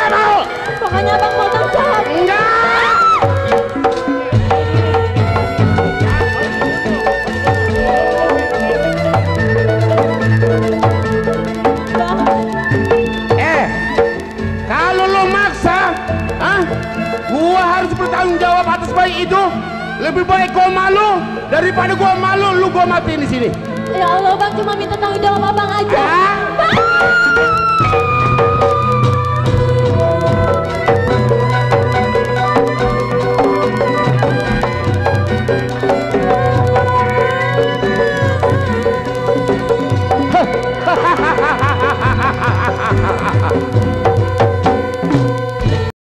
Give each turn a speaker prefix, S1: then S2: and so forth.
S1: Enggak mau.
S2: Pokoknya abang mau tanggung jawab.
S1: Enggak. Kalau lo maksa, gua harus bertanggung jawab atas bayi itu. Lebih baik gua malu daripada gua malu, lu gua matiin di sini.
S2: Ya Allah bang, cuma minta tanggung jawab abang aja.
S1: Bang!